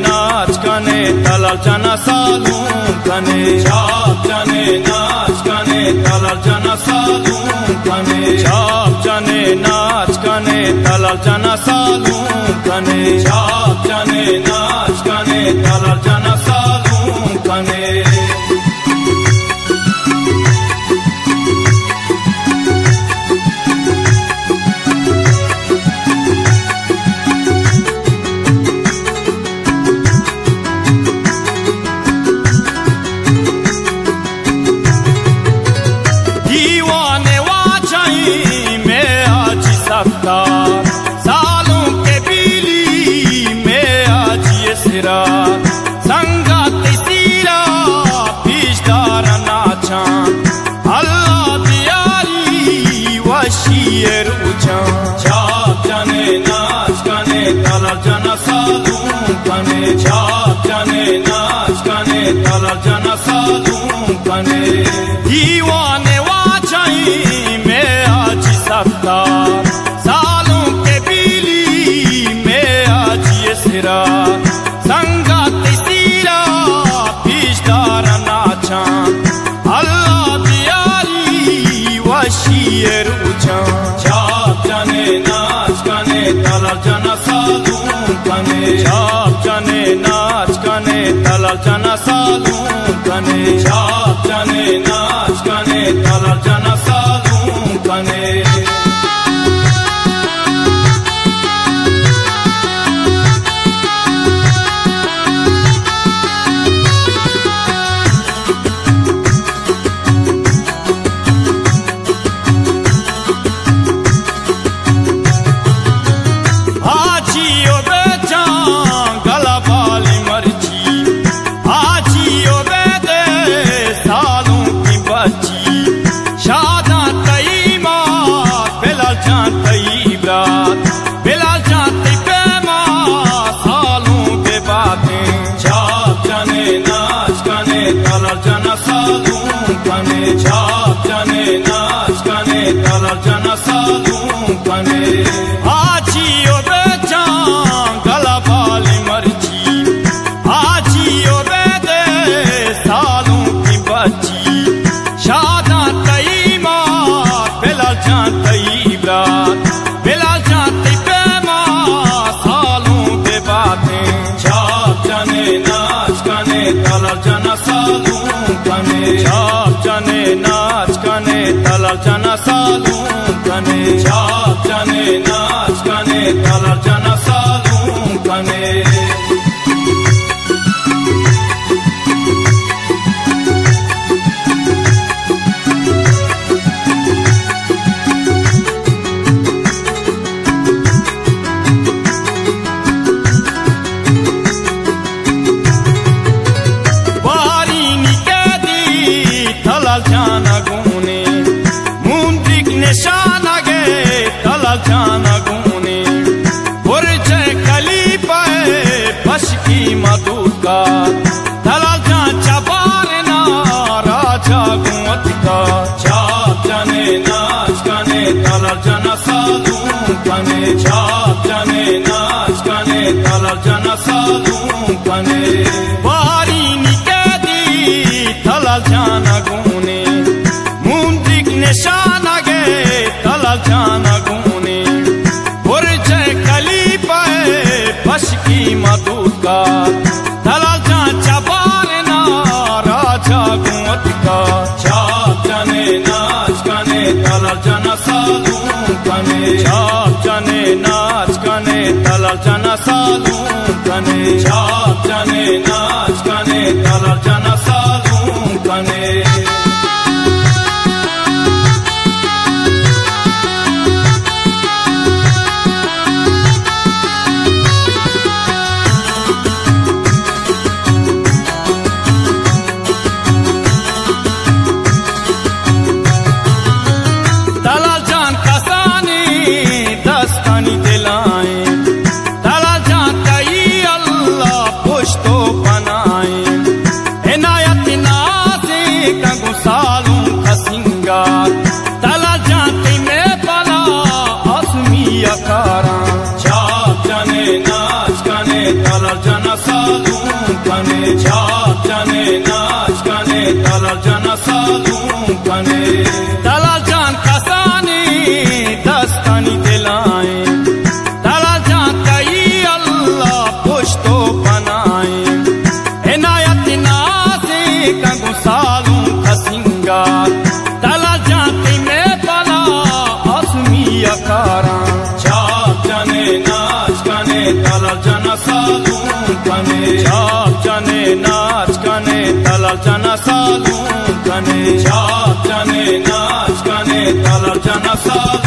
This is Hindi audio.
नाच कने तलाल जाना सालूं कने छाप जाने नाच कने तलाल जाना सालूं कने छाप जाने नाच कने तलाल जाना सालूं कने छाप जाने नाच कने तलाल जाना सालूं कने सालों के बिली में आज ये सिरा संगत सीरा पिछदार नाचा अल्लाह दियारी वशीर उचा छाप जाने नाच कने तलाल जाना सालूं कने छाप जाने नाच कने तलाल जाना सालूं कने दीवाने वाचाई में आज सफ्तार संगत सीरा पिछदार नाचा अल्लाह दियारी वशीर उचा छाप जाने नाच कने तलाल जाना सालूं कने छाप जाने नाच कने तलाल जाना सालूं कने छाप जाने नाच कने तलाल जाना सालूं कने बिलाल जाती पैमा सालों के बातें छाप जाने नाच कने तलाल जाना सालूं कने छाप जाने नाच कने तलाल जाना सालूं कने आजियो बेचा गला वाली मर्जी आजियो बेदे सालों की बच्ची शादा तईमा बिलाल जाती रात बिलाल जाती पैमा सालों के बातें छाप जाने नाच कने तलाल जाना सालूं कने छाप जाने नाच कने तलाल जाना सालूं कने छाप जाने नाच कने तलाल जाना सालूं कने जाना गुने मुंदिक निशाना गे तलाल जाना गुने पुरजे कली पे बश की मधुर का तलाल जा चबारना राजा गुमत का छाप जाने नाच कने तलाल जाना सालूं कने छाप जाने नाच कने तलाल जाना सालूं कने बारी निकेदी तलाल जाना गुने मुंदिक निशाना गे तलाल जाना गुने पुरजे कली पे बश की मधुर का तलाल जा चबारना राजा गुमत का छाप जाने नाच कने तलाल जाना सालूं कने छाप जाने नाच कने तलाल जाना सालूं कने छाप जाने नाच कने तलाल जाना सालूं कने तलाल जान कसानी दस्तानी दिलाए तलाल जान कई अल्लाह पुश्तो पना জানা সালুম